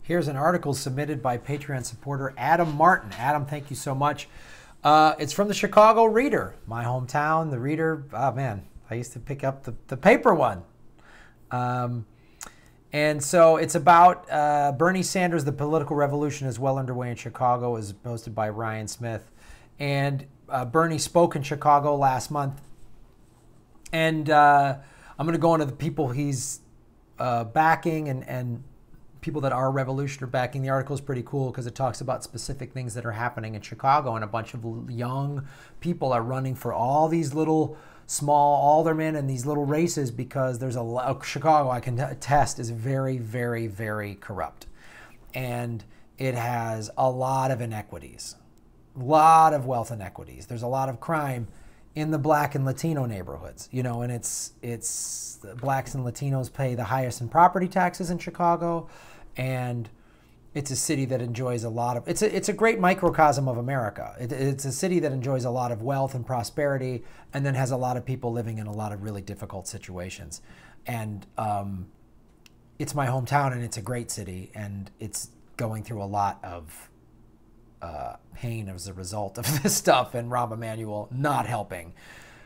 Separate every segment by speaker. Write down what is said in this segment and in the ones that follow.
Speaker 1: Here's an article submitted by Patreon supporter Adam Martin. Adam, thank you so much. It's from the Chicago Reader, my hometown. The Reader, oh man, I used to pick up the paper one. And so it's about Bernie Sanders, the political revolution is well underway in Chicago, is posted by Ryan Smith. And Bernie spoke in Chicago last month. And I'm going to go into the people he's backing and people that our revolution are backing. The article is pretty cool because it talks about specific things that are happening in Chicago, and a bunch of young people are running for all these little small aldermen and these little races because there's Chicago, I can attest, is very, very, very corrupt. And it has a lot of inequities, a lot of wealth inequities. There's a lot of crime in the Black and Latino neighborhoods, you know, and it's Blacks and Latinos pay the highest in property taxes in Chicago, and it's a city that enjoys a lot of, it's a great microcosm of America. It's a city that enjoys a lot of wealth and prosperity, and then has a lot of people living in a lot of really difficult situations. And it's my hometown, and it's a great city, and it's going through a lot of pain as a result of this stuff, and Rahm Emanuel not helping.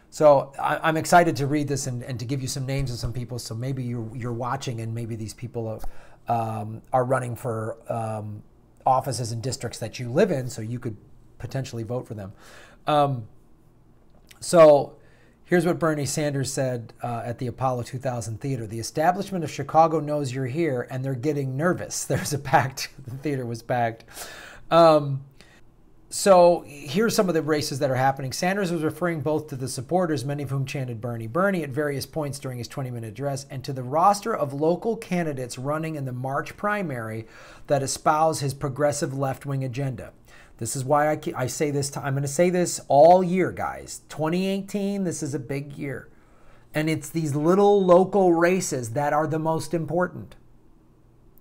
Speaker 1: So I'm excited to read this and to give you some names of some people. So maybe you're watching, and maybe these people are running for offices in districts that you live in, so you could potentially vote for them. So here's what Bernie Sanders said at the Apollo 2000 Theater. The establishment of Chicago knows you're here, and they're getting nervous. There's a packed, the theater was packed. So here's some of the races that are happening. Sanders was referring both to the supporters, many of whom chanted Bernie, Bernie at various points during his 20-minute address, and to the roster of local candidates running in the March primary that espouse his progressive left-wing agenda. This is why I say this. I'm going to say this all year, guys. 2018, this is a big year. And it's these little local races that are the most important.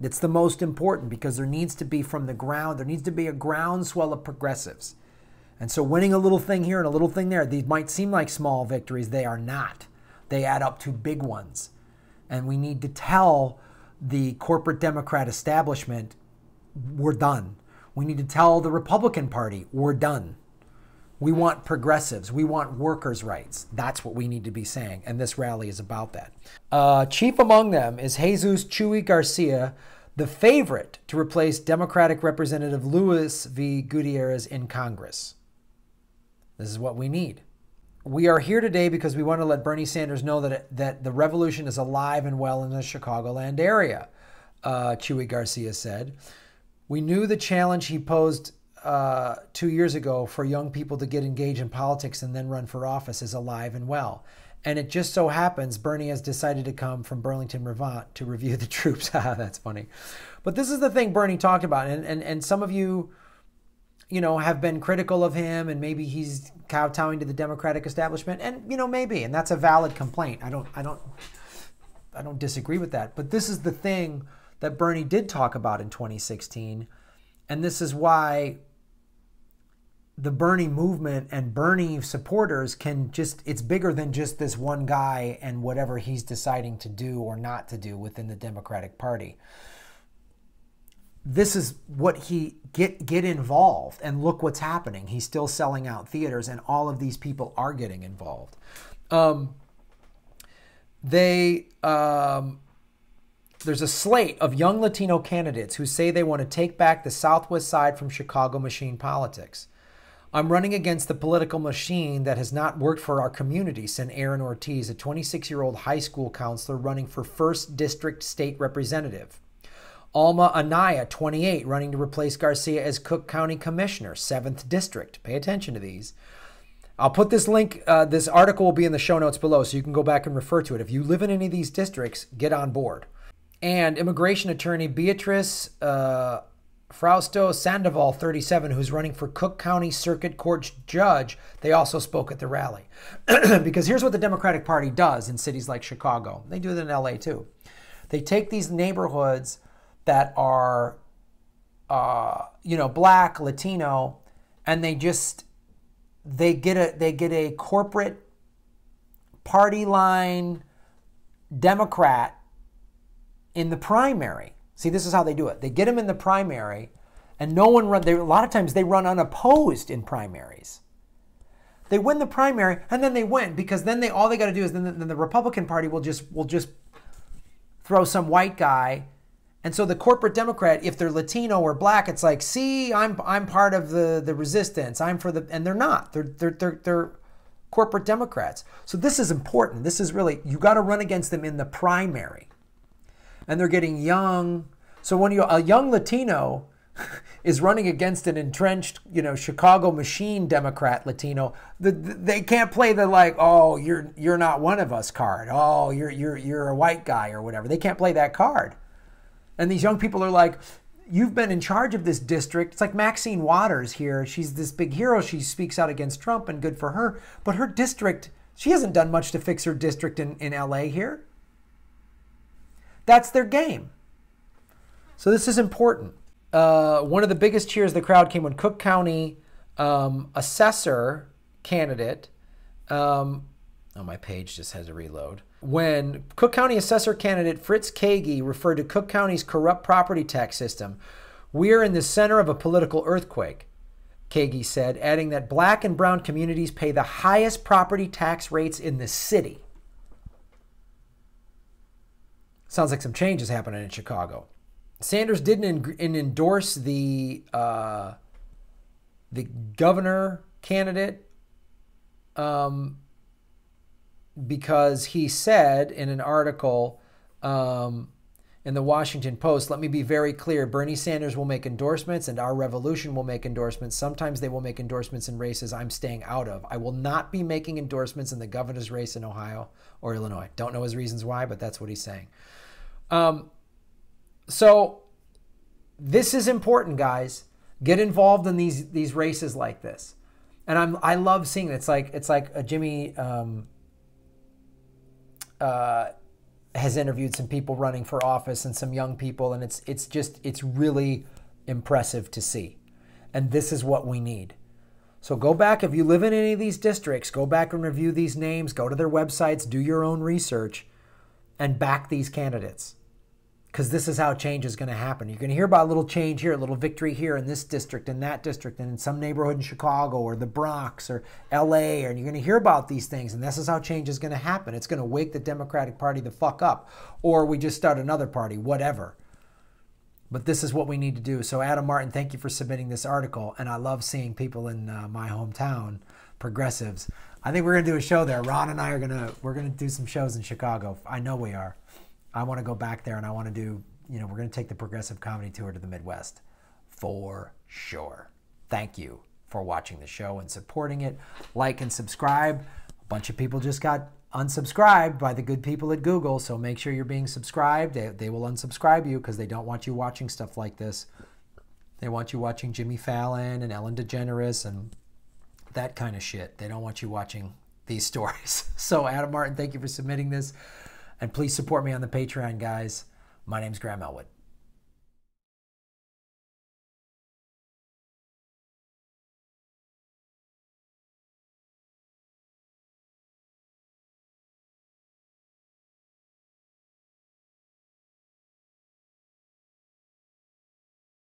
Speaker 1: It's the most important because there needs to be from the ground, there needs to be a groundswell of progressives. And so winning a little thing here and a little thing there, these might seem like small victories. They are not. They add up to big ones. And we need to tell the corporate Democrat establishment, we're done. We need to tell the Republican Party, we're done. We want progressives. We want workers' rights. That's what we need to be saying, and this rally is about that. Chief among them is Jesus Chuy Garcia, the favorite to replace Democratic Representative Luis V. Gutierrez in Congress. This is what we need. We are here today because we want to let Bernie Sanders know that the revolution is alive and well in the Chicagoland area, Chuy Garcia said. We knew the challenge he posed 2 years ago for young people to get engaged in politics and then run for office is alive and well. And it just so happens Bernie has decided to come from Burlington, Vermont to review the troops. That's funny. But this is the thing Bernie talked about. And some of you, have been critical of him, and maybe he's kowtowing to the Democratic establishment. And, maybe. And that's a valid complaint. I don't disagree with that. But this is the thing that Bernie did talk about in 2016. And this is why the Bernie movement and Bernie supporters it's bigger than just this one guy and whatever he's deciding to do or not to do within the Democratic Party. This is what get involved, and look what's happening. He's still selling out theaters, and all of these people are getting involved. There's a slate of young Latino candidates who say they want to take back the Southwest Side from Chicago machine politics. I'm running against the political machine that has not worked for our community, said Aaron Ortiz, a 26-year-old high school counselor running for 1st District State Representative. Alma Anaya, 28, running to replace Garcia as Cook County Commissioner, 7th District. Pay attention to these. I'll put this link, this article will be in the show notes below, so you can go back and refer to it. If you live in any of these districts, get on board. And immigration attorney Beatrice Frausto Sandoval, 37, who's running for Cook County Circuit Court judge, they also spoke at the rally. Because here's what the Democratic Party does in cities like Chicago. They do it in LA too. They take these neighborhoods that are, Black, Latino, and they get a corporate party line Democrat in the primary. See, this is how they do it. They get them in the primary, and no one run. A lot of times they run unopposed in primaries. They win the primary, and then they win, because then all they got to do is then the Republican Party will just throw some white guy. And so the corporate Democrat, if they're Latino or black, it's like, see, I'm part of the resistance. I'm for the, and they're not. They're corporate Democrats. So this is important. This is really, you got to run against them in the primary. And they're getting young. So when a young Latino is running against an entrenched, Chicago machine Democrat Latino, they can't play the like, oh, you're not one of us card. Oh, you're a white guy or whatever. They can't play that card. And these young people are like, you've been in charge of this district. It's like Maxine Waters here. She's this big hero. She speaks out against Trump, and good for her. But her district, she hasn't done much to fix her district in LA here. That's their game. So this is important. One of the biggest cheers of the crowd came when Cook County assessor candidate, my page just has a reload. When Cook County assessor candidate Fritz Kaegi referred to Cook County's corrupt property tax system, "We're in the center of a political earthquake," Kaegi said, adding that black and brown communities pay the highest property tax rates in the city. Sounds like some change is happening in Chicago. Sanders didn't endorse the governor candidate because he said in an article in the Washington Post, "Let me be very clear. Bernie Sanders will make endorsements and our revolution will make endorsements. Sometimes they will make endorsements in races I'm staying out of. I will not be making endorsements in the governor's race in Ohio or Illinois." Don't know his reasons why, but that's what he's saying. So this is important, guys. Get involved in these races like this. And I love seeing it. It's like a Jimmy has interviewed some people running for office and some young people, and it's really impressive to see. And this is what we need. So go back, if you live in any of these districts, go back and review these names, go to their websites, do your own research, and back these candidates. Because this is how change is going to happen. You're going to hear about a little change here, a little victory here in this district and that district and in some neighborhood in Chicago or the Bronx or LA, and you're going to hear about these things, and this is how change is going to happen. It's going to wake the Democratic Party the fuck up, or we just start another party, whatever. But this is what we need to do. So Adam Martin, thank you for submitting this article, and I love seeing people in my hometown, progressives. I think we're going to do a show there. Ron and I are we're going to do some shows in Chicago. I know we are. I want to go back there, and I want to do, we're going to take the progressive comedy tour to the Midwest for sure. Thank you for watching the show and supporting it. Like and subscribe. A bunch of people just got unsubscribed by the good people at Google, so make sure you're being subscribed. They will unsubscribe you because they don't want you watching stuff like this. They want you watching Jimmy Fallon and Ellen DeGeneres and that kind of shit. They don't want you watching these stories. So Adam Martin, thank you for submitting this. And please support me on the Patreon, guys. My name's Graham Elwood.